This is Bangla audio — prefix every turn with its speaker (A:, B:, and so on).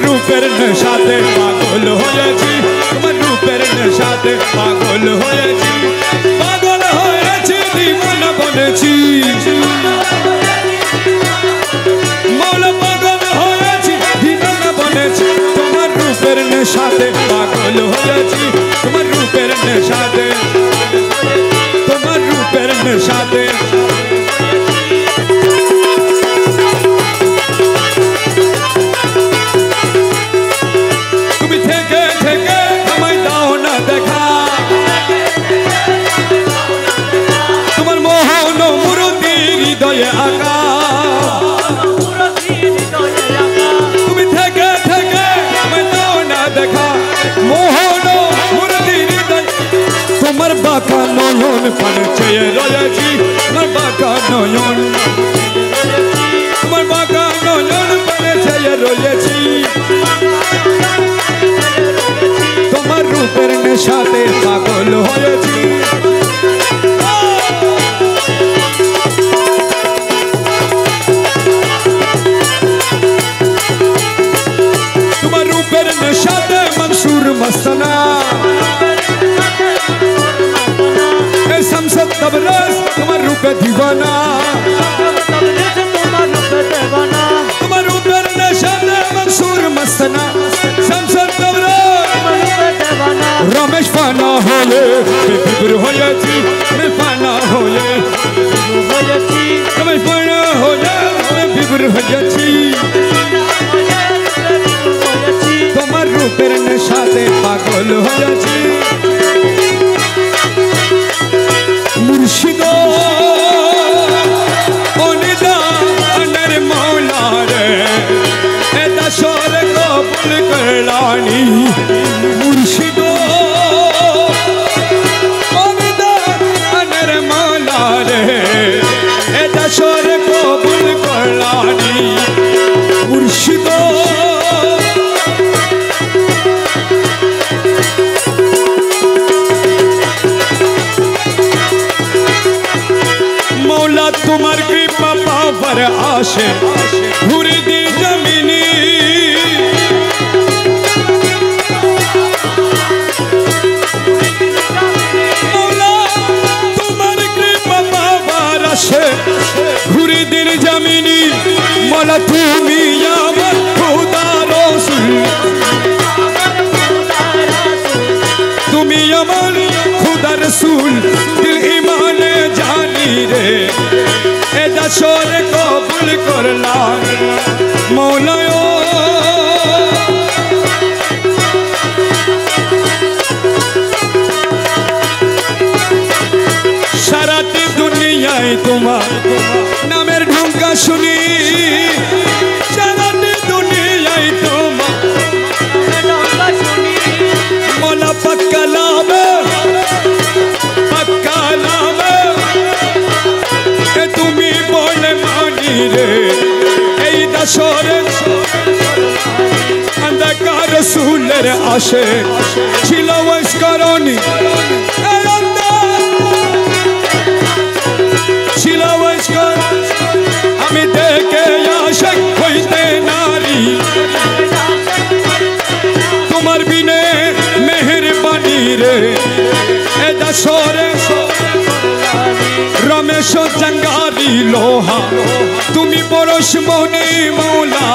A: রূপের নেশাতে পাগল হয়েছি, তোমার রূপের নেশাতে পাগল হয়েছি, পাগল হয়েছি দিওয়ানা বনেছি, মৌলা পাগল হয়েছি দিওয়ানা বনেছি, তোমার রূপের নেশাতে পাগল হয়েছি, তোমার রূপের নেশাতে, তোমার রূপের নেশাতে। তুমি থেকে থেকে আমায় দাও না দেখা, তোমার মোহন মূর্তি হৃদয়ে আঁকা, তুমি থেকে থেকে আমায় দাও না দেখা, মোহন মূর্তি হৃদয়, তোমার বাঁকা নয়ন পানে চেয়ে রয়েছি, তোমার বাঁকা নয়ন, তোমার বাঁকা নয়ন পানে চেয়ে রয়েছি, তোমার রূপের নেশাতে পাগল হয়েছি। তোমার রূপের নেশাতে মনসুর মস্তানা, এ শামসুদ তবরেজ তোমার রূপে দিওয়ানা, তোমার রূপের নেশাতে মনসুর মস্তানা, শামসুদ তবরেজ রমেশ ফানা হয়ে বিভোর হয়েছি, আমি ফানা হয়ে রমেশ ফানা হয়ে বিভোর হয়েছি, তোমার রূপের নেশাতে পাগল হয়েছি। মুর্শিদ অনিদানের মৌলা রে এ দাসর কবুল করলানি, মুর্শিদ অনিদানের মৌলা রে এ দাসর কবুল করলানি, মুর্শিদ মৌলা তোমার কৃপা পাওয়ার আশে ঘুরে দি জমিনি, মৌলা তোমার কৃপা পাওয়ার আশে ঘুরে দিন জমিনি, মৌলা তুমি আমার খোদা রাসূল, তুমি আমার খোদা রাসূল, দিল ইমানে জানি রে এ দাসর কবুল করলাম মৌলা। সারাটি দুনিয়ায় তোমার নামের ঢুঙ্কা শুনি, সারাটি দুনিয়ায় তোমার মৌলা পাক্কা নামে, পাক্কা নামে তুমি বলে মানি রে এই দাসরে অন্ধকার রসুলের আশে ছিল ওয়াসকরণী, ছিল ওয়াসকর আমি দেখে আশিক হইতে নারী, তোমার বিনে মেহেরবানি রে এ দাসরে রমেশ জঙ্গারি লোহা তুমি পরশ মনি মৌলা,